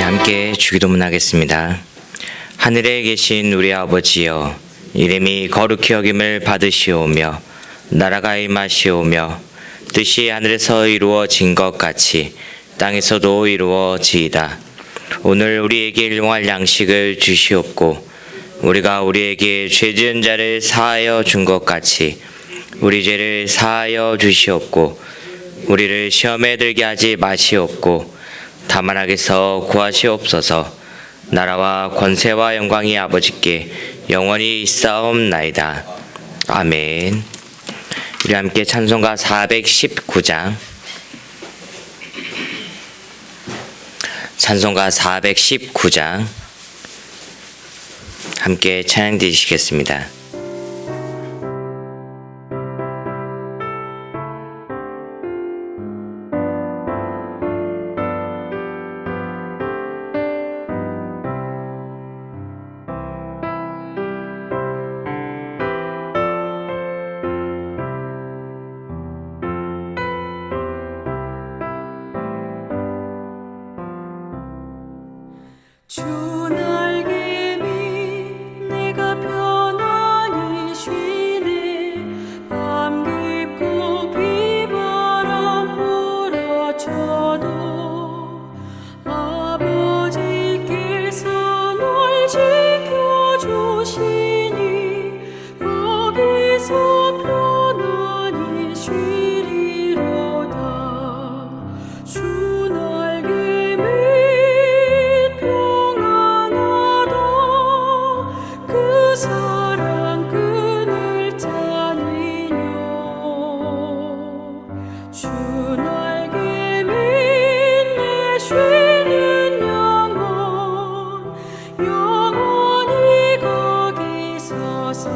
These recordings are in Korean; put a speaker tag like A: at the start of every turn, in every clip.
A: 함께 주기도문하겠습니다. 하늘에 계신 우리 아버지여, 이름이 거룩히 여김을 받으시오며 나라가 임하시오며 뜻이 하늘에서 이루어진 것 같이 땅에서도 이루어지이다. 오늘 우리에게 일용할 양식을 주시옵고 우리가 우리에게 죄 지은 자를 사하여 준 것 같이 우리 죄를 사하여 주시옵고 우리를 시험에 들게 하지 마시옵고 다만 악에서 구하시옵소서. 나라와 권세와 영광이 아버지께 영원히 있사옵나이다. 아멘. 우리 함께 찬송가 419장, 찬송가 419장 함께 찬양 드리시겠습니다.
B: 주 날개 밑 내가 편안히 쉬네. 밤 깊고 비바람 몰아쳐도 아버지께서 널 지켜주시니 거기서 편안히 쉬리로다. 주 날개 밑 그 사랑 끈을 짜니뇨. 주 날개 밑에 쉬는 영혼 영원히 거기서 살리.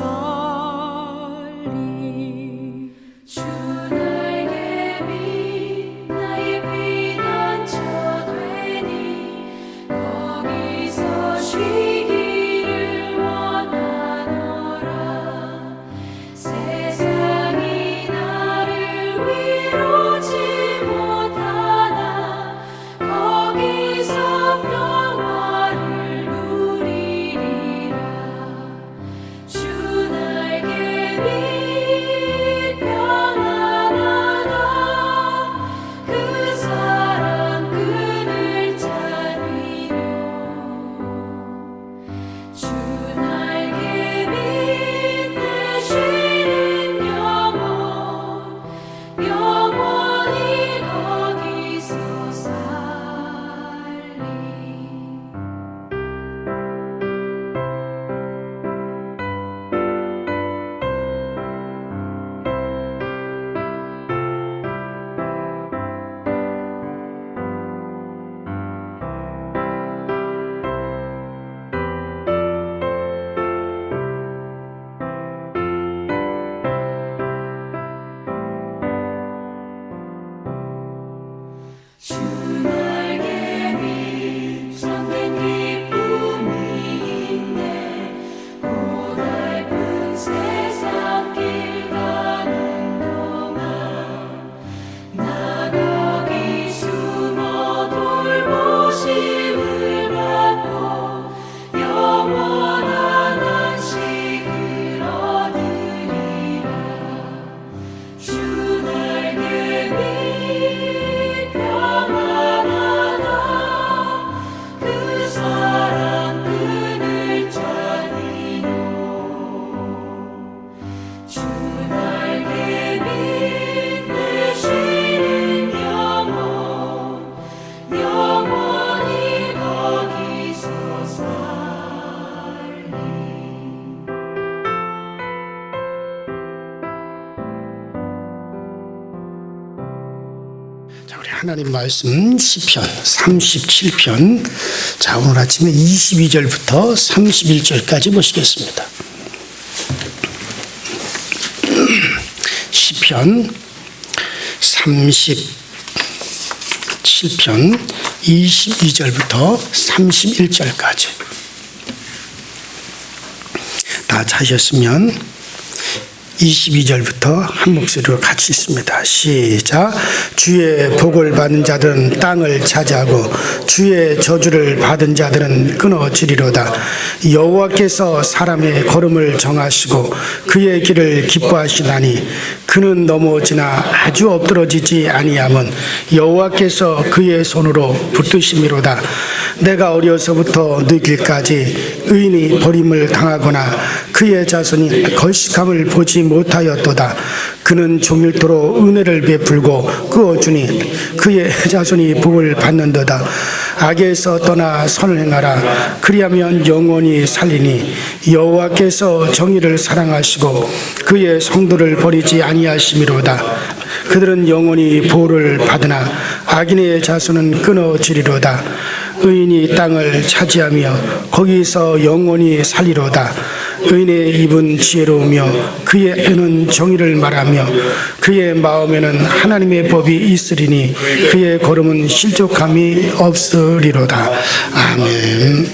B: 주 날개 밑 나의 피난처 되니 거기서 쉬기를 원하노라. 세상이 나를 위로치 못하나 거기서 평화를 누리리라. 주 날개 밑 평안하다. 그 사랑 끈을 짜니뇨. 주 날개 밑에 쉬는 영혼 영원히 거기서 살리. 주 날개 밑 참된 기쁨이 있네. 고달픈 세상 길 가는 동안 나 거기 숨어 돌보심을 받고 영원한 안식을 얻으리라. 주 날개 밑 평안하다. 그 사랑 끈을 짜니뇨. 주 날개 밑에 쉬는 영혼 영원히 거기서 살리.
C: 자, 우리 하나님 말씀 시편 37편, 자, 오늘 아침에 22절부터 31절까지 보시겠습니다. 시편 37편 22절부터 31절까지 다 찾으셨으면 22절부터 한 목소리로 같이 있습니다. 시작. 주의 복을 받은 자들은 땅을 차지하고 주의 저주를 받은 자들은 끊어지리로다. 여호와께서 사람의 걸음을 정하시고 그의 길을 기뻐하시나니 그는 넘어지나 아주 엎드러지지 아니함은 여호와께서 그의 손으로 붙드심이로다. 내가 어려서부터 늙기까지 의인이 버림을 당하거나 그의 자손이 걸식함을 보지 못하였도다. 그는 종일토록 은혜를 베풀고 끄어주니 그의 자손이 복을 받는도다. 악에서 떠나 선을 행하라. 그리하면 영원히 살리니 여호와께서 정의를 사랑하시고 그의 성도를 버리지 아니하심이로다. 그들은 영원히 보호를 받으나 악인의 자손은 끊어지리로다. 의인이 땅을 차지하며 거기서 영원히 살리로다. 의인의 입은 지혜로우며 그의 혀는 정의를 말하며 그의 마음에는 하나님의 법이 있으리니 그의 걸음은 실족함이 없으리로다. 아멘.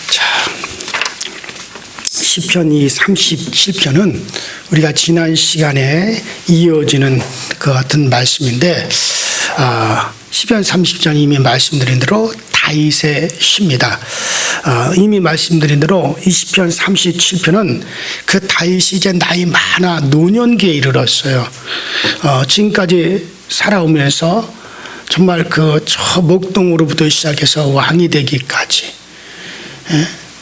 C: 자, 시편 이 37편은 우리가 지난 시간에 이어지는 그 같은 말씀인데 시편 30편 이미 말씀드린 대로 다윗의 시입니다. 이미 말씀드린 대로 이 시편 37편은 그 다윗이 이제 나이 많아 노년기에 이르렀어요. 지금까지 살아오면서 정말 그 저 목동으로부터 시작해서 왕이 되기까지,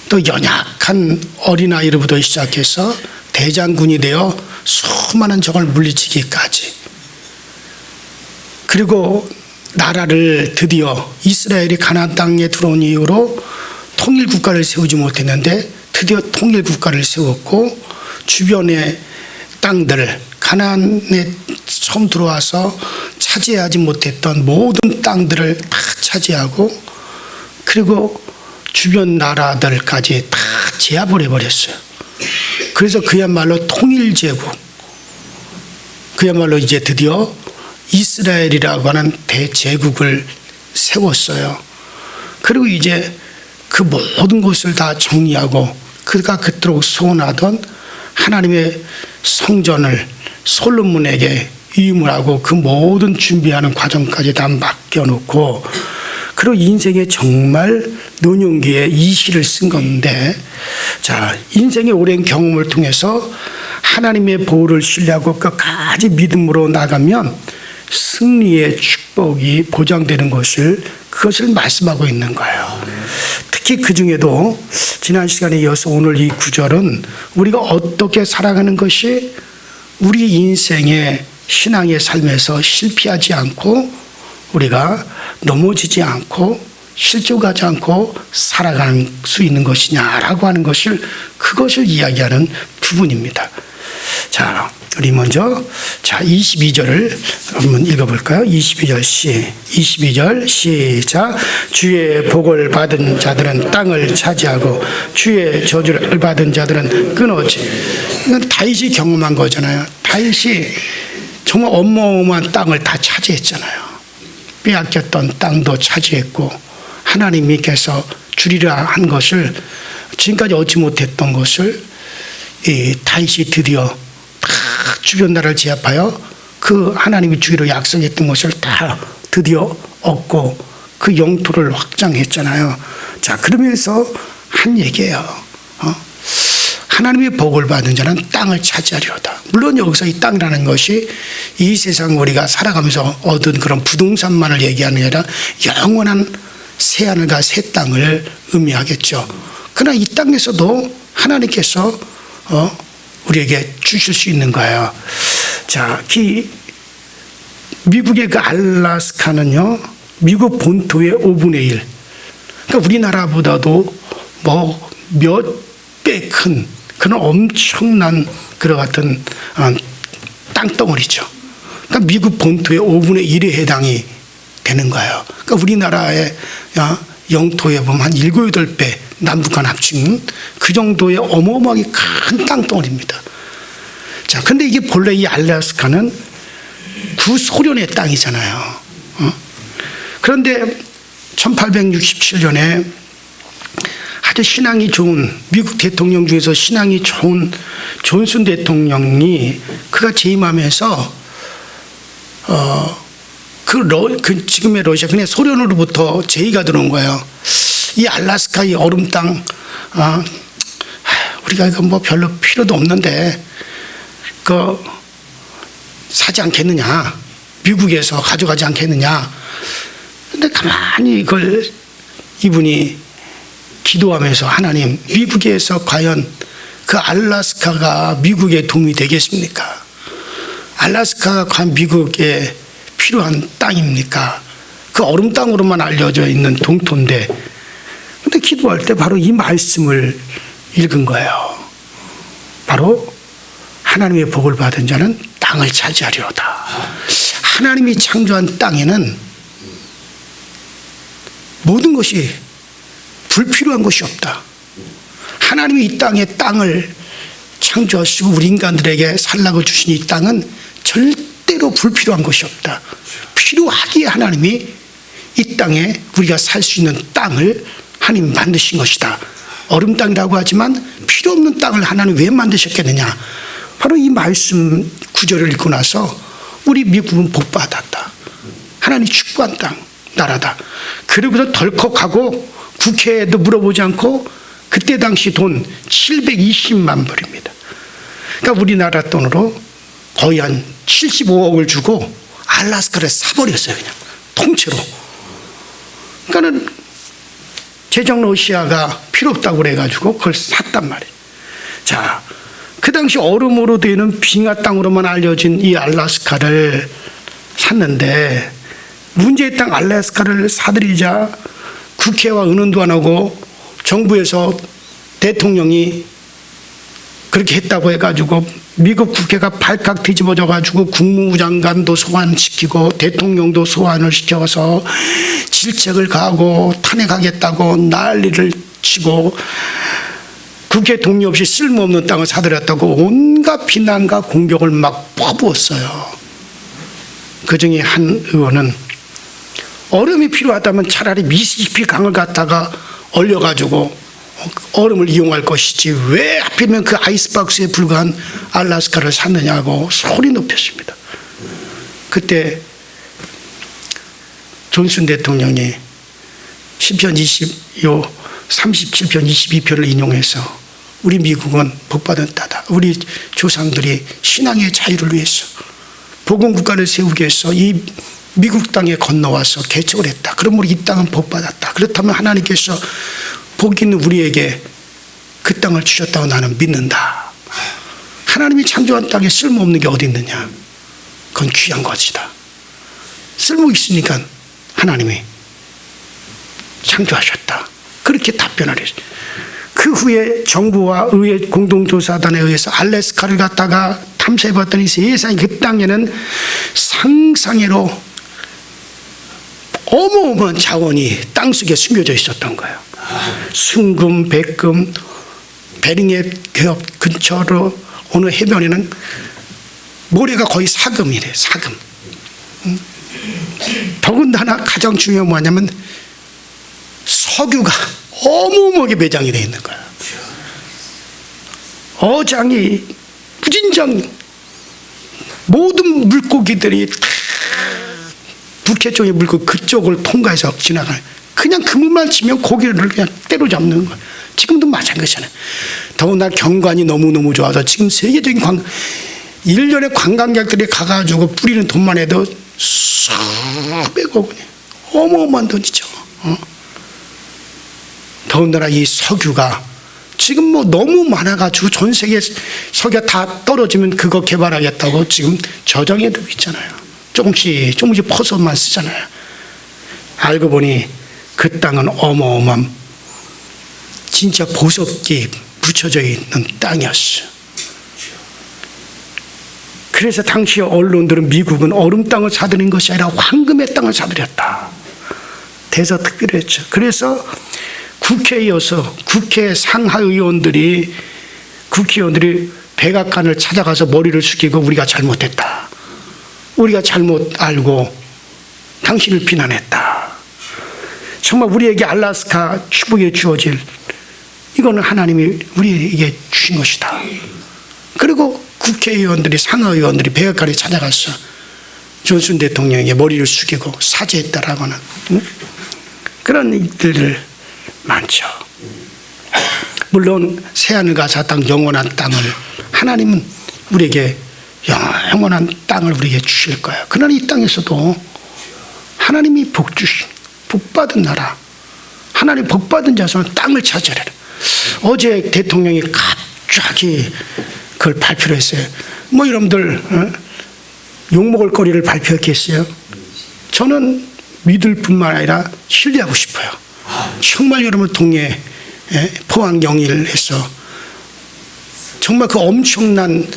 C: 또 연약한 어린아이로부터 시작해서 대장군이 되어 수많은 적을 물리치기까지, 그리고 나라를 드디어 이스라엘이 가나안 땅에 들어온 이후로 통일 국가를 세우지 못했는데 드디어 통일 국가를 세웠고, 주변의 땅들, 가나안에 처음 들어와서 차지하지 못했던 모든 땅들을 다 차지하고, 그리고 주변 나라들까지 다 제압을 해버렸어요. 그래서 그야말로 통일제국, 그야말로 이제 드디어 이스라엘이라고 하는 대제국을 세웠어요. 그리고 이제 그 모든 것을 다 정리하고 그가 그토록 소원하던 하나님의 성전을 솔로몬에게 위임하고 그 모든 준비하는 과정까지 다 맡겨놓고, 그리고 인생의 정말 노년기에 이 시를 쓴 건데, 자, 인생의 오랜 경험을 통해서 하나님의 보호를 신뢰하고 끝까지 믿음으로 나가면 승리의 축복이 보장되는 그것을 말씀하고 있는 거예요. 특히 그 중에도 지난 시간에 이어서 오늘 이 구절은 우리가 어떻게 살아가는 것이 우리 인생의 신앙의 삶에서 실패하지 않고 우리가 넘어지지 않고 실족하지 않고 살아가는 수 있는 것이냐라고 하는 그것을 이야기하는 부분입니다. 자, 우리 먼저 22절을 한번 읽어볼까요? 22절 시작. 주의 복을 받은 자들은 땅을 차지하고 주의 저주를 받은 자들은 끊어지. 이건 다윗이 경험한 거잖아요. 다윗이 정말 어마어마한 땅을 다 차지했잖아요. 빼앗겼던 땅도 차지했고, 하나님께서 주리라 한 것을, 지금까지 얻지 못했던 것을 이 다윗이 드디어 다 주변 나라를 제압하여 그 하나님이 주기로 약속했던 것을 다 드디어 얻고 그 영토를 확장했잖아요. 자, 그러면서 한 얘기예요. 하나님의 복을 받은 자는 땅을 차지하리로다. 물론 여기서 이 땅이라는 것이 이 세상 우리가 살아가면서 얻은 그런 부동산만을 얘기하는 게 아니라 영원한 새하늘과 새 땅을 의미하겠죠. 그러나 이 땅에서도 하나님께서 우리에게 주실 수 있는 거예요. 자, 미국의 그 알래스카는요, 미국 본토의 5분의 1. 그러니까 우리나라보다도 뭐 몇 배 큰 그런 엄청난 그런 같은 땅덩어리죠. 그러니까 미국 본토의 5분의 1에 해당이 되는 거예요. 그러니까 우리나라의 영토에 보면 한 7, 8배 남북한 합친 그 정도의 어마어마하게 큰 땅덩어리입니다. 자, 근데 이게 본래 이 알래스카는 구소련의 땅이잖아요. 그런데 1867년에 아주 신앙이 좋은 미국 대통령 중에서 신앙이 좋은 존슨 대통령이 그가 재임하면서 그 지금의 러시아 그냥 소련으로부터 제의가 들어온 거예요. 이 알래스카 이 얼음 땅 우리가 이거 뭐 별로 필요도 없는데 그 사지 않겠느냐, 미국에서 가져가지 않겠느냐. 근데 가만히 이걸 이분이 기도하면서 하나님, 미국에서 과연 그 알래스카가 미국에 도움이 되겠습니까? 알래스카가 과연 미국에 필요한 땅입니까? 그 얼음 땅으로만 알려져 있는 동토인데, 근데 기도할 때 바로 이 말씀을 읽은 거예요. 바로 하나님의 복을 받은 자는 땅을 차지하리로다. 하나님이 창조한 땅에는 모든 것이 불필요한 것이 없다. 하나님이 이 땅을 창조하시고 우리 인간들에게 살라고 주신 이 땅은 절대로 불필요한 것이 없다. 필요하기에 하나님이 이 땅에 우리가 살 수 있는 땅을 하나님이 만드신 것이다. 얼음 땅이라고 하지만 필요 없는 땅을 하나님 왜 만드셨겠느냐. 바로 이 말씀 구절을 읽고 나서 우리 미국은 복받았다. 하나님이 축복한 땅, 나라다. 그러고서 덜컥하고 국회에도 물어보지 않고 그때 당시 돈 720만 불입니다. 그러니까 우리나라 돈으로 거의 한 75억을 주고 알래스카를 사버렸어요. 그냥 통째로. 그러니까는 제정 러시아가 필요 없다고 그래가지고 그걸 샀단 말이에요. 자, 그 당시 얼음으로 되는 빙하 땅으로만 알려진 이 알래스카를 샀는데 문제의 땅 알래스카를 사들이자 국회와 의논도 안 하고 정부에서 대통령이 그렇게 했다고 해가지고 미국 국회가 발칵 뒤집어져 가지고 국무부 장관도 소환시키고 대통령도 소환을 시켜서 질책을 가하고 탄핵하겠다고 난리를 치고 국회 동의 없이 쓸모없는 땅을 사들였다고 온갖 비난과 공격을 막 퍼부었어요. 그중에 한 의원은 얼음이 필요하다면 차라리 미시시피 강을 갖다가 얼려가지고 얼음을 이용할 것이지 왜 하필이면 그 아이스박스에 불과한 알래스카를 샀느냐고 소리 높였습니다. 그때 존슨 대통령이 시편 37편 22표를 인용해서 우리 미국은 복받은 땅이다. 우리 조상들이 신앙의 자유를 위해서 복음국가를 세우기 위해서 이 미국 땅에 건너와서 개척을 했다. 그럼 우리 이 땅은 복받았다. 그렇다면 하나님께서 복 있는 우리에게 그 땅을 주셨다고 나는 믿는다. 하나님이 창조한 땅에 쓸모없는 게 어디 있느냐. 그건 귀한 것이다. 쓸모 있으니까 하나님이 창조하셨다. 그렇게 답변을 했어요. 그 후에 정부와 의회 공동조사단에 의해서 알래스카를 갖다가 탐사해봤더니 세상에 그 땅에는 상상외로 어마어마한 자원이 땅속에 숨겨져 있었던 거예요. 순금, 백금, 베링의 기업 근처로 어느 해변에는 모래가 거의 사금이래. 사금. 더군다나 가장 중요한 뭐냐면 석유가 어마어마하게 매장이 되어 있는 거야. 어장이 무진장 모든 물고기들이 다 북해 쪽의 물고기 그쪽을 통과해서 지나가요. 그냥 그물만 치면 고기를 그냥 때려잡는 거야. 지금도 마찬가지잖아요. 더군다나 경관이 너무너무 좋아서 지금 세계적인 1년에 관광객들이 가가지고 뿌리는 돈만 해도 수백억 원이 어마어마한 돈이죠. 더군다나 이 석유가 지금 뭐 너무 많아가지고 전 세계 석유가 다 떨어지면 그거 개발하겠다고 지금 저장해두고 있잖아요. 조금씩 퍼서만 쓰잖아요. 알고 보니 그 땅은 어마어마한 진짜 보석이 묻혀져 있는 땅이었어요. 그래서 당시 언론들은 미국은 얼음 땅을 사들인 것이 아니라 황금의 땅을 사들였다. 대서특필했죠. 그래서 국회에서 국회 상하의원들이 국회의원들이 백악관을 찾아가서 머리를 숙이고 우리가 잘못했다. 우리가 잘못 알고 당신을 비난했다. 정말 우리에게 알래스카 축복에 주어질 이거는 하나님이 우리에게 주신 것이다. 그리고 국회의원들이, 상하의원들이 백악관에 찾아가서 존슨 대통령에게 머리를 숙이고 사죄했다라고는 그런 일들 많죠. 물론 새하늘과 새 땅, 영원한 땅을 하나님은 우리에게 영원한 땅을 우리에게 주실 거예요. 그러나 이 땅에서도 하나님이 복 주신, 복받은 나라, 하나님 복받은 자손은 땅을 차지하라. 어제 대통령이 갑자기 그걸 발표를 했어요. 뭐 여러분들 욕먹을 거리를 발표했겠어요? 저는 믿을 뿐만 아니라 신뢰하고 싶어요. 정말 여러분 동해 포항 영일에서 정말 그 엄청난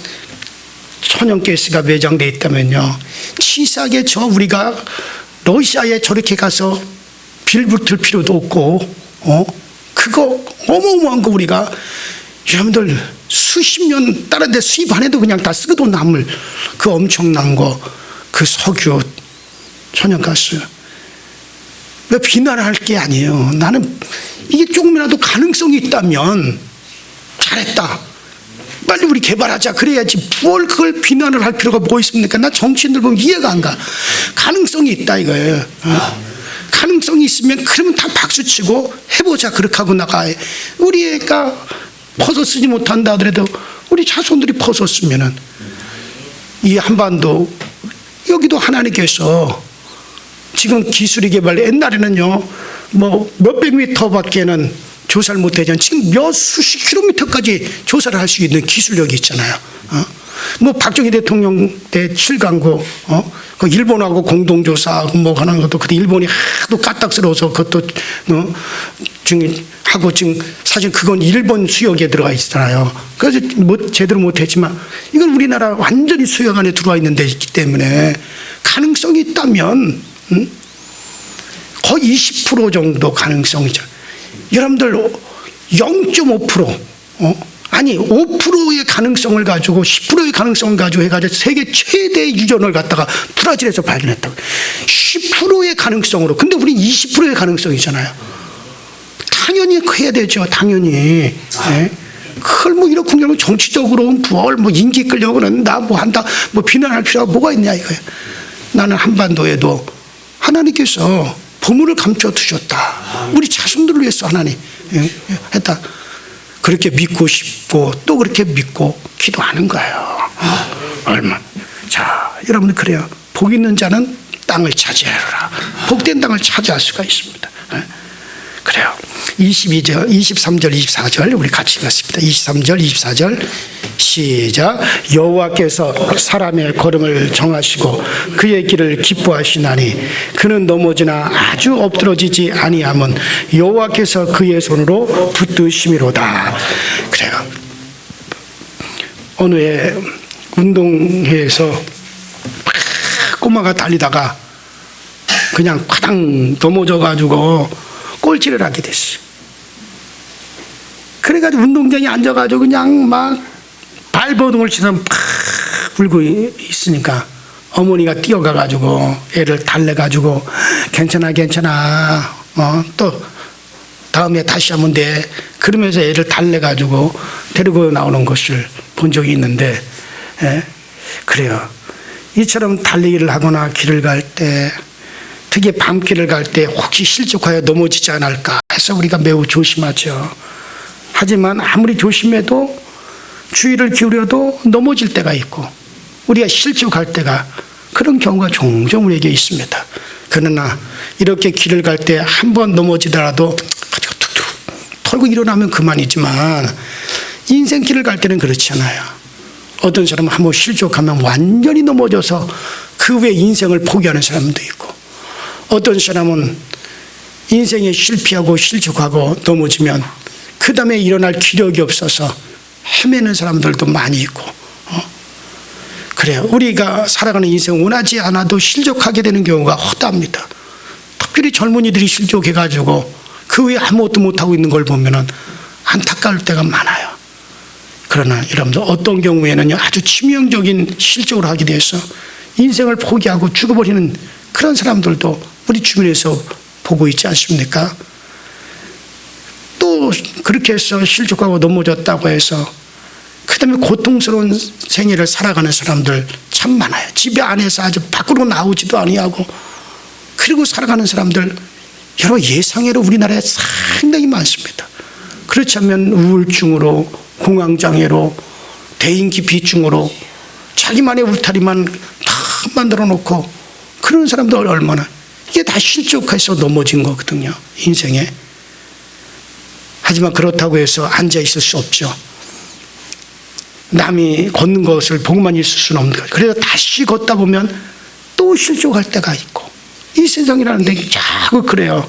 C: 천연가스가 매장되어 있다면요, 치사하게 우리가 러시아에 저렇게 가서 빌붙을 필요도 없고 그거 어마어마한 거 우리가 여러분들 수십 년 다른 데 수입 안 해도 그냥 다 쓰고도 남을 그 엄청난 거, 그 석유, 천연가스. 왜 비난을 할 게 아니에요. 나는 이게 조금이라도 가능성이 있다면 잘했다, 빨리 우리 개발하자 그래야지 뭘 그걸 비난을 할 필요가 뭐 있습니까? 나 정치인들 보면 이해가 안 가. 가능성이 있다 이거예요. 가능성이 있으면 그러면 다 박수치고 해보자 그렇게 하고 나가. 우리 애가 퍼서 쓰지 못한다 하더라도 우리 자손들이 퍼서 쓰면은 이 한반도 여기도 하나님께서 지금 기술이 개발, 옛날에는요 뭐 몇백 미터밖에는 조사를 못하지만 지금 몇 수십 킬로미터까지 조사를 할 수 있는 기술력이 있잖아요. 뭐 박정희 대통령 때 7강구 그 일본하고 공동조사하고 뭐 하는 것도 그때 일본이 하도 까딱스러워서 그것도 하고 지금 사실 그건 일본 수역에 들어가 있잖아요. 그래서 뭐 제대로 못했지만 이건 우리나라 완전히 수역 안에 들어와 있는 데 있기 때문에 가능성이 있다면 거의 20% 정도 가능성이죠. 여러분들 0.5% 아니 5%의 가능성을 가지고 10%의 가능성을 가지고 해가지고 세계 최대 유전을 갖다가 브라질에서 발견했다고. 10%의 가능성으로. 근데 우리 20%의 가능성이잖아요. 당연히 해야 되죠. 당연히. 네. 그걸 뭐 이렇게 하면 정치적으로 뭘 뭐 인기 끌려고 그런다 뭐 한다 뭐 비난할 필요가 뭐가 있냐 이거예요. 나는 한반도에도 하나님께서 보물을 감춰 두셨다. 우리 자손들을 위해서 하나님 했다. 그렇게 믿고 싶고 또 그렇게 믿고 기도하는 거예요. 얼마. 자, 여러분들 그래요. 복 있는 자는 땅을 차지하라. 복된 땅을 차지할 수가 있습니다. 그래요. 22절, 23절, 24절 우리 같이 읽었습니다. 23절, 24절 시작. 여호와께서 사람의 걸음을 정하시고 그의 길을 기뻐하시나니 그는 넘어지나 아주 엎드러지지 아니함은 여호와께서 그의 손으로 붙드심이로다. 그래요. 어느 해 운동회에서 꼬마가 달리다가 그냥 과당 넘어져가지고 꼴찌를 하게 됐어요. 그래가지고 운동장에 앉아가지고 그냥 막 발버둥을 치면서 팍 울고 있으니까 어머니가 뛰어가가지고 애를 달래가지고 괜찮아 괜찮아 또 다음에 다시 하면 돼 그러면서 애를 달래가지고 데리고 나오는 것을 본 적이 있는데 그래요. 이처럼 달리기를 하거나 길을 갈 때 특히 밤길을 갈 때 혹시 실족하여 넘어지지 않을까 해서 우리가 매우 조심하죠. 하지만 아무리 조심해도 주의를 기울여도 넘어질 때가 있고 우리가 실족할 때가 그런 경우가 종종 우리에게 있습니다. 그러나 이렇게 길을 갈 때 한 번 넘어지더라도 가지고 툭툭 털고 일어나면 그만이지만 인생길을 갈 때는 그렇지 않아요. 어떤 사람은 한 번 실족하면 완전히 넘어져서 그 후에 인생을 포기하는 사람도 있고 어떤 사람은 인생에 실패하고 실족하고 넘어지면 그 다음에 일어날 기력이 없어서 헤매는 사람들도 많이 있고 그래요. 우리가 살아가는 인생 원하지 않아도 실족하게 되는 경우가 허다합니다. 특별히 젊은이들이 실족해가지고 그 후에 아무것도 못하고 있는 걸 보면 안타까울 때가 많아요. 그러나 여러분들 어떤 경우에는 아주 치명적인 실족을 하게 돼서 인생을 포기하고 죽어버리는 그런 사람들도 우리 주변에서 보고 있지 않습니까? 또 또 그렇게 해서 실족하고 넘어졌다고 해서 그다음에 고통스러운 생애를 살아가는 사람들 참 많아요. 집에 안에서 아주 밖으로 나오지도 아니하고 그리고 살아가는 사람들 여러 예상외로 우리나라에 상당히 많습니다. 그렇지 않으면 우울증으로, 공황장애로, 대인기피증으로 자기만의 울타리만 다 만들어 놓고 그런 사람들 얼마나, 이게 다 실족해서 넘어진 거거든요, 인생에. 하지만 그렇다고 해서 앉아 있을 수 없죠. 남이 걷는 것을 보고만 있을 수는 없는 거죠. 그래서 다시 걷다 보면 또 실족할 때가 있고, 이 세상이라는 데 자꾸 그래요.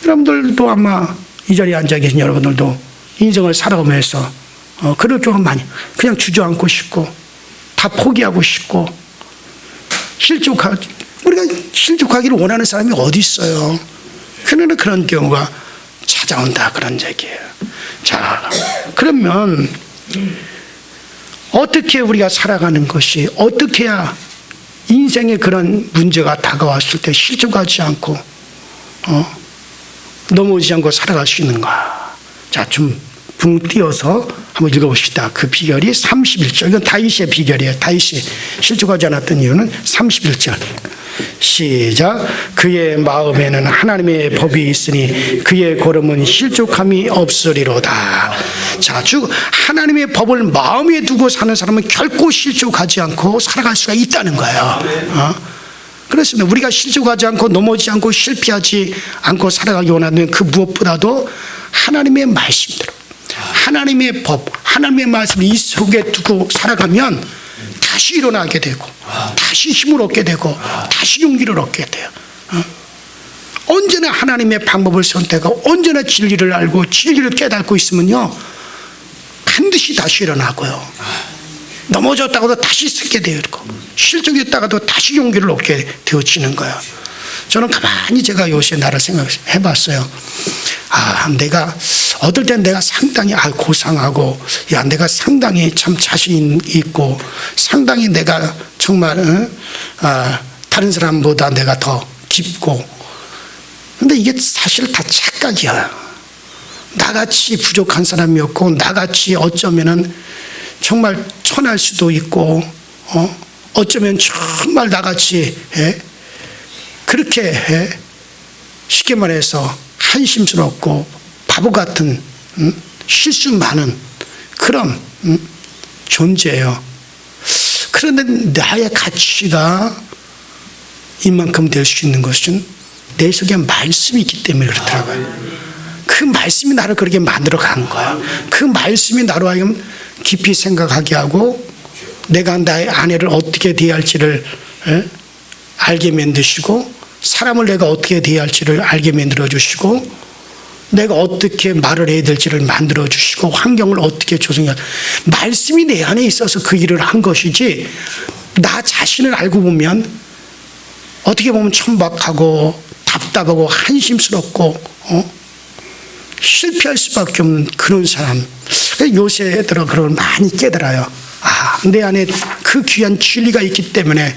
C: 여러분들도 아마 이 자리에 앉아 계신 여러분들도 인생을 살아가면서 그럴 경우 많이 그냥 주저앉고 싶고 다 포기하고 싶고 우리가 실족하기를 원하는 사람이 어디 있어요. 그러나 그런 경우가 찾아온다, 그런 얘기예요. 자, 그러면 어떻게 우리가 살아가는 것이, 어떻게 해야 인생에 그런 문제가 다가왔을 때 실족하지 않고 넘어지지 않고 살아갈 수 있는가. 자, 좀 붕 띄어서 한번 읽어봅시다. 그 비결이 31절. 이건 다윗의 비결이에요. 다윗이 실족하지 않았던 이유는 31절. 시작. 그의 마음에는 하나님의 법이 있으니 그의 걸음은 실족함이 없으리로다. 자, 즉 하나님의 법을 마음에 두고 사는 사람은 결코 실족하지 않고 살아갈 수가 있다는 거예요. 그렇습니다. 우리가 실족하지 않고 넘어지지 않고 실패하지 않고 살아가기 원하는 그 무엇보다도 하나님의 말씀대로, 하나님의 법, 하나님의 말씀을 이 속에 두고 살아가면 다시 일어나게 되고 다시 힘을 얻게 되고 다시 용기를 얻게 돼요. 언제나 하나님의 방법을 선택하고 언제나 진리를 알고 진리를 깨닫고 있으면요, 반드시 다시 일어나고요, 넘어졌다가도 다시 서게 되고 실족했다가도 다시 용기를 얻게 되어지는 거예요. 저는 가만히 제가 요새 나를 생각해 봤어요. 내가 어떨 땐 내가 상당히 고상하고, 내가 상당히 참 자신 있고, 상당히 내가 정말 다른 사람보다 내가 더 깊고, 근데 이게 사실 다 착각이야. 나같이 부족한 사람이었고, 나같이 어쩌면은 정말 천할 수도 있고, 어쩌면 정말 나같이 그렇게 쉽게 말해서 한심스럽고 바보 같은 실수 많은 그런 존재예요. 그런데 나의 가치가 이만큼 될 수 있는 것은 내 속에 말씀이 있기 때문에 그렇더라고요. 그 말씀이 나를 그렇게 만들어 간 거야. 그 말씀이 나로 하여금 깊이 생각하게 하고 내가 나의 아내를 어떻게 대할지를 알게 만드시고, 사람을 내가 어떻게 대할지를 알게 만들어 주시고, 내가 어떻게 말을 해야 될지를 만들어 주시고, 환경을 어떻게 조성해야, 말씀이 내 안에 있어서 그 일을 한 것이지, 나 자신을 알고 보면 어떻게 보면 천박하고 답답하고 한심스럽고 실패할 수밖에 없는 그런 사람. 요새 들어 그걸 많이 깨달아요. 내 안에 그 귀한 진리가 있기 때문에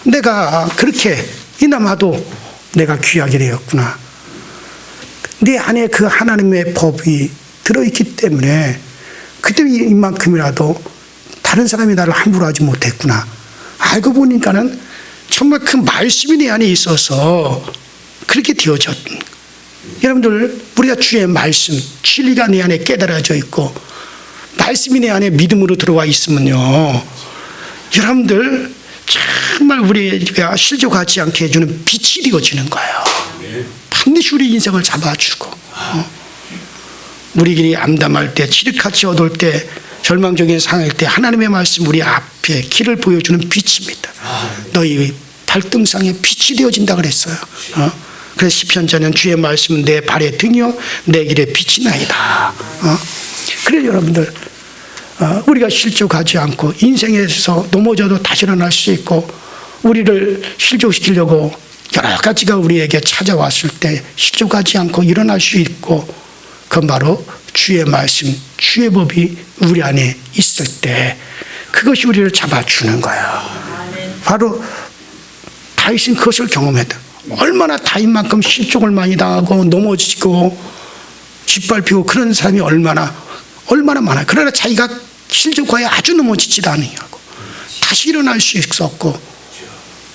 C: 내가 그렇게 이나마도 내가 귀하게 되었구나. 내 안에 그 하나님의 법이 들어있기 때문에 그때 이만큼이라도 다른 사람이 나를 함부로 하지 못했구나. 알고 보니까는 정말 그 말씀이 내 안에 있어서 그렇게 되어졌. 여러분들, 우리가 주의 말씀, 진리가 내 안에 깨달아져 있고 말씀이 내 안에 믿음으로 들어와 있으면요, 여러분들 정말 우리가 실족하지 않게 해주는 빛이 되어지는 거예요. 반드시 우리 인생을 잡아주고, 우리끼리 암담할 때, 칠흑같이 어두울 때, 절망적인 상황일 때 하나님의 말씀 우리 앞에 길을 보여주는 빛입니다. 너희 발등상에 빛이 되어진다 그랬어요. 그래서 시편자는 주의 말씀은 내 발의 등이요 내 길에 빛이 나이다. 그래요, 여러분들, 우리가 실족하지 않고 인생에서 넘어져도 다시 일어날 수 있고, 우리를 실족시키려고 여러 가지가 우리에게 찾아왔을 때 실족하지 않고 일어날 수 있고, 그건 바로 주의 말씀, 주의 법이 우리 안에 있을 때 그것이 우리를 잡아주는 거예요. 바로 다윗은 그것을 경험했다. 얼마나 다윗만큼 실족을 많이 당하고 넘어지고 짓밟히고 그런 사람이 얼마나 많아요. 그러나 자기가 실족하여 아주 넘어지지도 않으냐고 다시 일어날 수 있었고,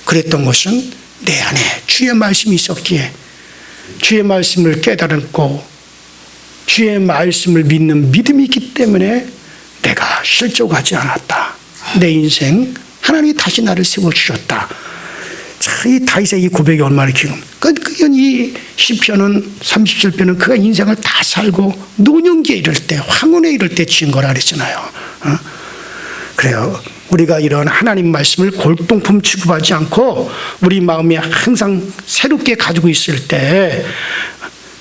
C: 그랬던 것은 내 안에 주의 말씀이 있었기에 주의 말씀을 깨달았고 주의 말씀을 믿는 믿음이 있기 때문에 내가 실족하지 않았다. 내 인생 하나님이 다시 나를 세워주셨다. 자, 이 다윗의 이 고백이 얼마나 기분. 이 시편은 37편은 그가 인생을 다 살고 노년기에 이를 때, 황혼에 이를 때 지은 거라 그랬잖아요. 그래요. 우리가 이런 하나님 말씀을 골동품 취급하지 않고 우리 마음에 항상 새롭게 가지고 있을 때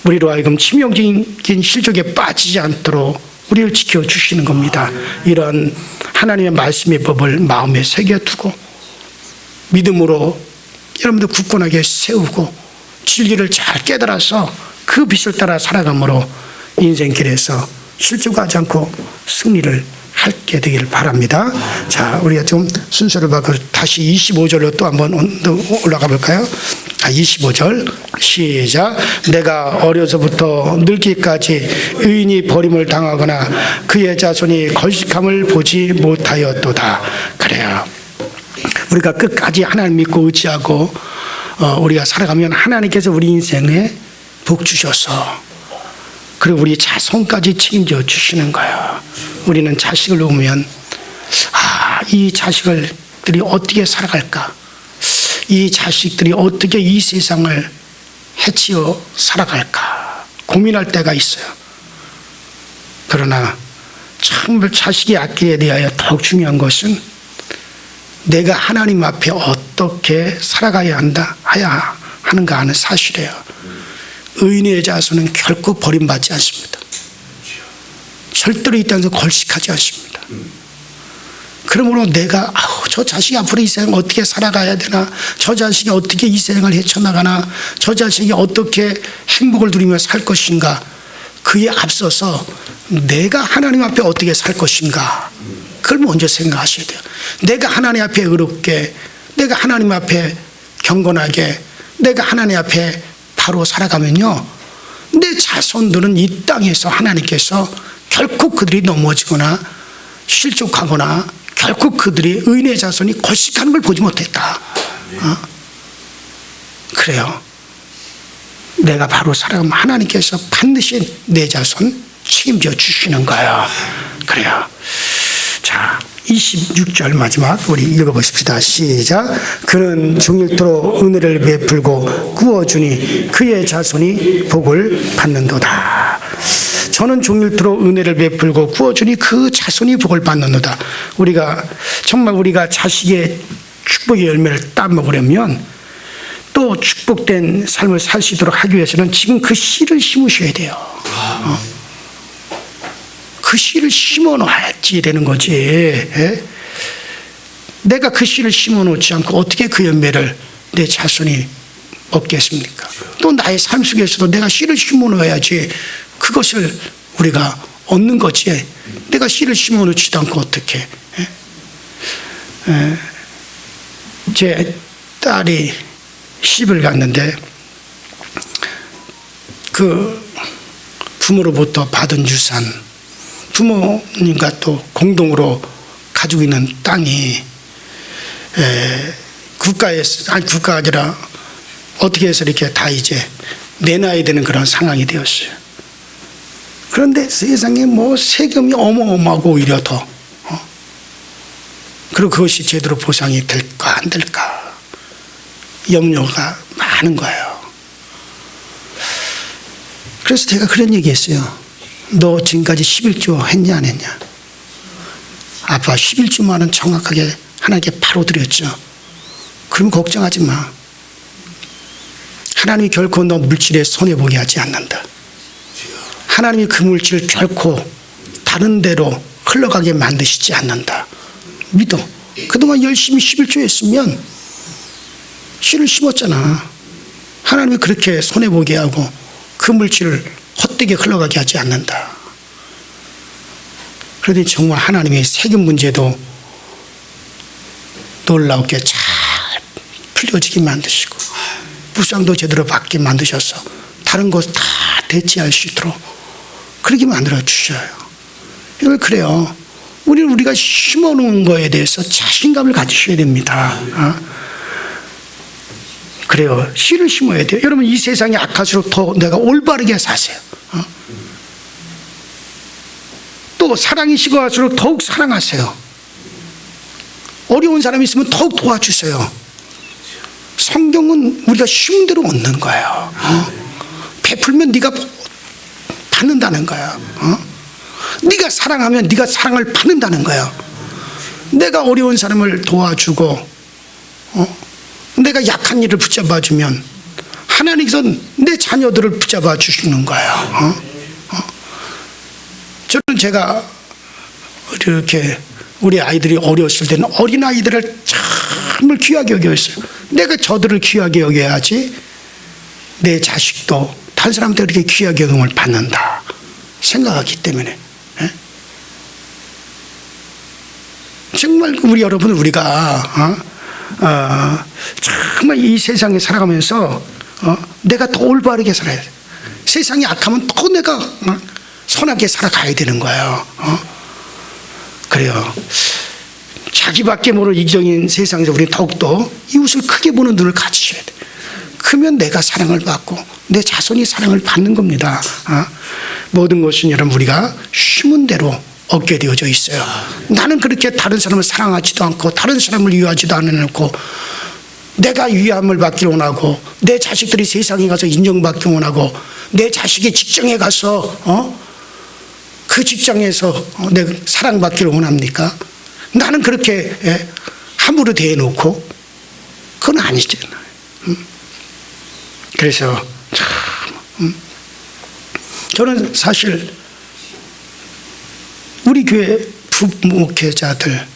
C: 우리로 하여금 치명적인 실족에 빠지지 않도록 우리를 지켜주시는 겁니다. 이런 하나님의 말씀의 법을 마음에 새겨두고 믿음으로 여러분들 굳건하게 세우고 진리를 잘 깨달아서 그 빛을 따라 살아감으로 인생길에서 실족하지 않고 승리를 하게 되기를 바랍니다. 자, 우리가 좀 순서를 바꿔 다시 25절로 또 한번 올라가 볼까요? 25절 시작. 내가 어려서부터 늙기까지 의인이 버림을 당하거나 그의 자손이 걸식함을 보지 못하였도다. 그래요. 우리가 끝까지 하나님 믿고 의지하고 우리가 살아가면 하나님께서 우리 인생에 복 주셔서 그리고 우리 자손까지 책임져 주시는 거예요. 우리는 자식을 놓으면 이 자식들이 어떻게 살아갈까? 이 자식들이 어떻게 이 세상을 해치어 살아갈까? 고민할 때가 있어요. 그러나 정말 자식이 아끼에 대하여 더욱 중요한 것은 내가 하나님 앞에 어떻게 살아가야 하는가 하는 사실이에요. 의인의 자손은 결코 버림받지 않습니다. 절대로 이 땅에서 걸식하지 않습니다. 그러므로 내가 저 자식이 앞으로 이 세상 어떻게 살아가야 되나, 저 자식이 어떻게 이 세상을 헤쳐나가나, 저 자식이 어떻게 행복을 누리며 살 것인가, 그에 앞서서 내가 하나님 앞에 어떻게 살 것인가, 그걸 먼저 생각하셔야 돼요. 내가 하나님 앞에 의롭게, 내가 하나님 앞에 경건하게, 내가 하나님 앞에 바로 살아가면요, 내 자손들은 이 땅에서 하나님께서 결코 그들이 넘어지거나 실족하거나 결코 그들이 의인의 자손이 걸식하는 걸 보지 못했다. 그래요. 내가 바로 살아가면 하나님께서 반드시 내 자손 책임져 주시는 거예요. 그래요. 자, 26절 마지막 우리 읽어보십시다. 시작. 그는 종일토록 은혜를 베풀고 구워주니 그의 자손이 복을 받는도다. 저는 종일토록 은혜를 베풀고 구워주니 그 자손이 복을 받는도다. 우리가 정말 우리가 자식의 축복의 열매를 따먹으려면 또 축복된 삶을 살 수 있도록 하기 위해서는 지금 그 씨를 심으셔야 돼요. 그 씨를 심어 놓아야지 되는 거지. 내가 그 씨를 심어 놓지 않고 어떻게 그 열매를 내 자손이 얻겠습니까? 또 나의 삶 속에서도 내가 씨를 심어 놓아야지 그것을 우리가 얻는 거지. 내가 씨를 심어 놓지도 않고 어떻게. 제 딸이 시집을 갔는데 그 부모로부터 받은 유산, 부모님과 또 공동으로 가지고 있는 땅이 국가가 아니라 어떻게 해서 이렇게 다 이제 내놔야 되는 그런 상황이 되었어요. 그런데 세상에 뭐 세금이 어마어마하고 오히려 더 그리고 그것이 제대로 보상이 될까 안 될까 염려가 많은 거예요. 그래서 제가 그런 얘기했어요. 너 지금까지 11조 했냐 안 했냐? 아빠 11조만은 정확하게 하나님께 바로 드렸죠. 그럼 걱정하지 마. 하나님이 결코 너 물질에 손해보게 하지 않는다. 하나님이 그 물질을 결코 다른 데로 흘러가게 만드시지 않는다. 믿어. 그동안 열심히 11조 했으면 씨를 심었잖아. 하나님이 그렇게 손해보게 하고 그 물질을 헛되게 흘러가게 하지 않는다. 그러더니 정말 하나님의 세금 문제도 놀랍게 잘 풀려지게 만드시고 무상도 제대로 받게 만드셔서 다른 것 다 대체할 수 있도록 그렇게 만들어 주셔요. 이걸 그래요. 우리가 심어놓은 거에 대해서 자신감을 가지셔야 됩니다. 그래요. 씨를 심어야 돼요. 여러분, 이 세상이 악할수록 더 내가 올바르게 사세요. 또 사랑이 식어갈수록 더욱 사랑하세요. 어려운 사람이 있으면 더욱 도와주세요. 성경은 우리가 쉬운 대로 얻는 거예요. 베풀면 네가 받는다는 거야. 네가 사랑하면 네가 사랑을 받는다는 거야. 내가 어려운 사람을 도와주고 내가 약한 일을 붙잡아주면 하나님께서 내 자녀들을 붙잡아 주시는 거예요. 저는 제가 이렇게 우리 아이들이 어렸을 때는 어린아이들을 정말 귀하게 여겼어요. 내가 저들을 귀하게 여겨야지 내 자식도 다른 사람한테 그렇게 귀하게 여김을 받는다 생각하기 때문에. 정말 우리 여러분, 우리가 정말 이 세상에 살아가면서 내가 더 올바르게 살아야 돼. 세상이 악하면 더 내가 선하게 살아가야 되는 거예요. 그래요. 자기밖에 모르는 이기적인 세상에서 우리는 더욱더 이웃을 크게 보는 눈을 가지셔야 돼. 크면 내가 사랑을 받고 내 자손이 사랑을 받는 겁니다. 모든 것은 여러분 우리가 심은 대로 얻게 되어져 있어요. 나는 그렇게 다른 사람을 사랑하지도 않고 다른 사람을 위하지도 않고 내가 위함을 받기를 원하고 내 자식들이 세상에 가서 인정받기 원하고 내 자식이 직장에 가서 그 직장에서 내가 사랑받기를 원합니까? 나는 그렇게 함부로 대해놓고 그건 아니잖아요. 그래서 참 저는 사실 우리 교회 부목회자들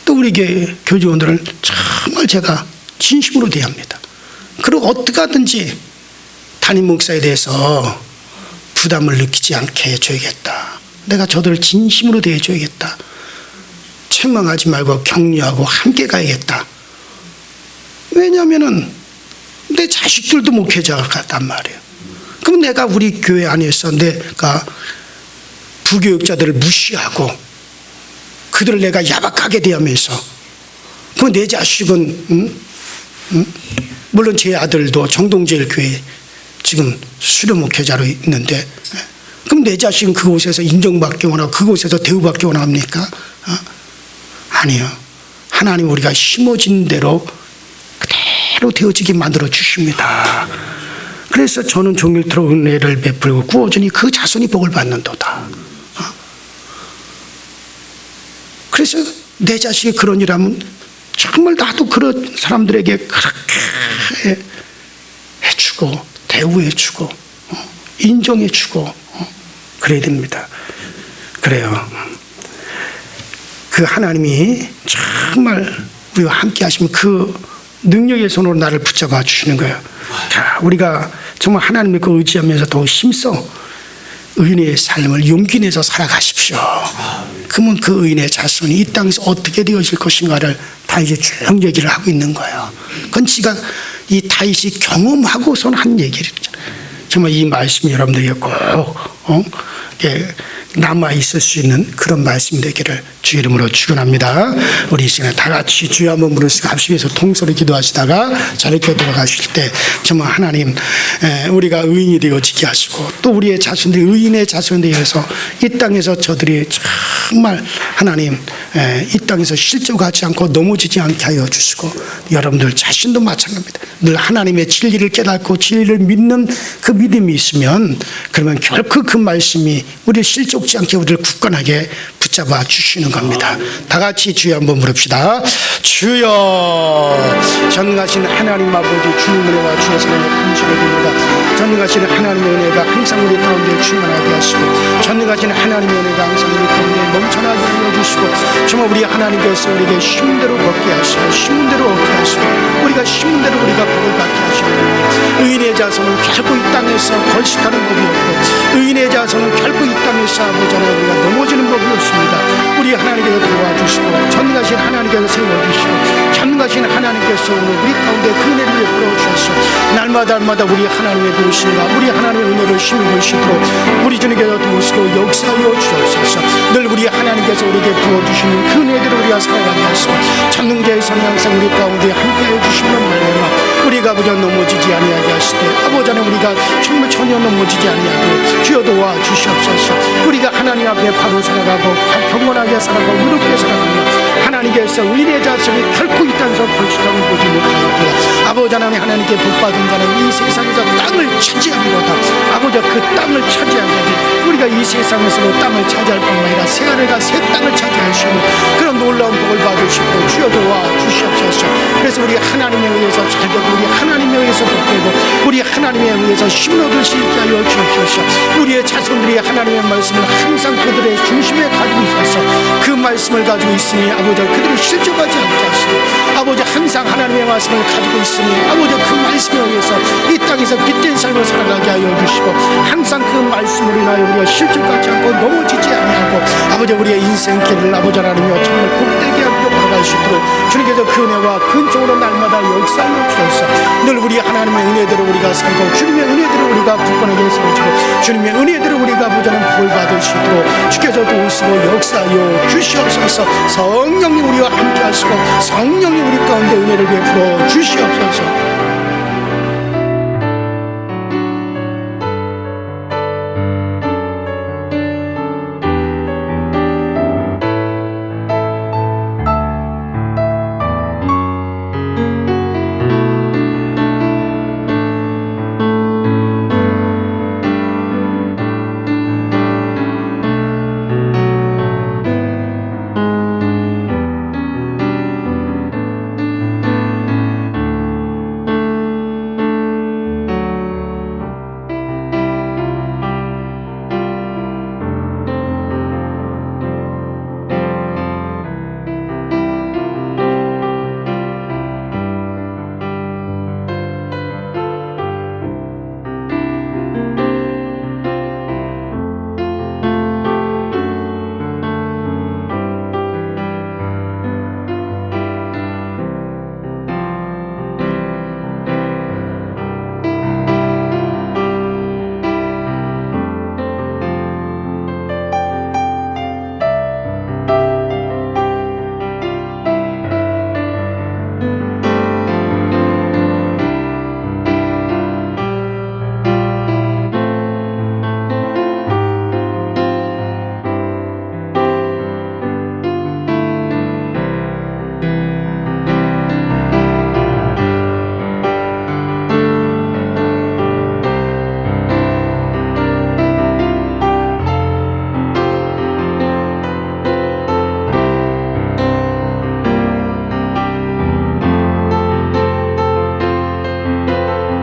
C: 또 우리 교회 교직원들을 정말 제가 진심으로 대합니다. 그리고 어떻게 하든지 담임 목사에 대해서 부담을 느끼지 않게 해줘야겠다. 내가 저들을 진심으로 대해줘야겠다. 책망하지 말고 격려하고 함께 가야겠다. 왜냐하면은 내 자식들도 목회자가 같단 말이에요. 그럼 내가 우리 교회 안에서 내가 부교육자들을 무시하고 그들을 내가 야박하게 대하면서 그 내 자식은 물론 제 아들도 정동제일교회 지금 수련 목회자로 있는데 그럼 내 자식은 그곳에서 인정받기 원하고 그곳에서 대우받기 원합니까? 아니요. 하나님 우리가 심어진 대로 그대로 되어지게 만들어 주십니다. 그래서 저는 종일토록 은혜를 베풀고 구워주니 그 자손이 복을 받는도다. 그래서 내 자식이 그런 일하면 정말 나도 그런 사람들에게 그렇게 해주고 대우해주고 인정해주고 그래야 됩니다. 그래요. 그 하나님이 정말 우리와 함께 하시면 그 능력의 손으로 나를 붙잡아 주시는 거예요. 자, 우리가 정말 하나님을 믿고 의지하면서 더 힘써 의인의 삶을 용기 내서 살아가십시오. 그러면 그 의인의 자손이 이 땅에서 어떻게 되어질 것인가를 다윗이 쭉 얘기를 하고 있는 거예요. 그건 지가 이 다윗이 경험하고선 한 얘기를 정말 이 말씀이 여러분들에게 꼭 남아 있을 수 있는 그런 말씀이 되기를 주 이름으로 축원합니다. 우리 이 시간에 다 같이 주여 한번 부르시고 합심해서 통솔히 기도하시다가 저렇게 돌아가실 때 정말 하나님 우리가 의인이 되어지게 하시고 또 우리의 자손들이 의인의 자손에 대해서 이 땅에서 저들이 정말 하나님 이 땅에서 실족하지 않고 넘어지지 않게 하여 주시고 여러분들 자신도 마찬가지입니다. 늘 하나님의 진리를 깨닫고 진리를 믿는 그 믿음이 있으면 그러면 결코 그 말씀이 우리 실족지 않게 우리를 굳건하게 붙잡아 주시는 겁니다. 다 같이 주여 한번 부릅시다. 주여, 전능하신 하나님 아버지 주님 은혜와 주의 사랑에 감사드립니다. 전능하신 하나님의 은혜가 항상 우리 가운데 충만하게 하시고 전능하신 하나님의 은혜가 항상 우리 가운데 넘쳐나게 하여 주시고 정말 우리 하나님께서 우리에게 힘은 대로 걷게 하시고 힘은 대로 얻게 하시고 우리가 힘은 대로 우리가 복을 받게 하시고 의인의 자손은 결코 이 땅에서 걸식하는 법이 없고 의인의 자손은 결코 이 땅에서 아버지 하나님 우리가 넘어지는 법이 없습니다. 우리 하나님께서 도와주시고 전능하신 하나님께서 세워주시고 전능하신 하나님께서 오늘 우리 가운데 그 은혜를 베풀어 주셔서 날 날마다 우리 하나님의 도우심과 우리 하나님의 은혜를 힘입을 수 있도록 우리 주님께서 도우시고 역사하여 주옵소서. 늘 우리 하나님께서 우리에게 부어주시는 그 은혜들을 우리가 살아가게 하시고 전능자의 성령 항상 우리 가운데 함께해 주시는 말씀과 우리가 아버지 넘어지지 아니하게 하시되 아버지 하나님 우리가 정말 전혀 넘어지지 아니하도록 주여 도와 주시옵소서. 우리가 하나님 앞에 바로 살아가고 경건하게 살아가고 의롭게 살아가며 하나님께서 의인의 자손이 결코 이 땅에서 벌수당을 보지 못하였도다. 아버지 하나님께 복받은 자는 이 세상에서 땅을 차지하리로다. 아버지 그 땅을 차지하게 돼 우리가 이 세상에서도 땅을 차지할 뿐만 아니라 새 하늘과 새 땅을 차지할 수 있는 그런 놀라운 복을 받으시고 주여 도와 주시옵소서. 그래서 우리 하나님에 의해서 잘되고 우리 하나님에 의해서 복되고 우리 하나님에 의해서 힘을 얻을 수 있게 하여 주옵소서. 우리의 자손들이 하나님의 말씀을 항상 그들의 중심에 가지고 있어서 그 말씀을 가지고 있으니 아버지 그들이 실족하지 않게 하시고 아버지 항상 하나님의 말씀을 가지고 있으니 아버지 그 말씀에 의해서 이 땅에서 빛된 삶을 살아가게 하여 주시고 항상 그 말씀으로 인하여 우리가 실족하지 않고 넘어지지 아니하고 아버지 우리의 인생길을 아버지 하나님여 정말 복되게 하고 걸어갈 수 있도록 주님께서 그 은혜와 근총으로 날마다 역사하여 주셔서 늘 우리 하나님의 은혜대로 우리가 살고 주님의 은혜대로 우리가 굳건하게 세워지고 주님의 은혜대로 우리가 보자는 복을 받을 수 있도록 주께서 도우시고 역사하여 주시옵소서. 성령님 우리와 함께 하시고 성령님 우리 가운데 은혜를 베풀어 주시옵소서.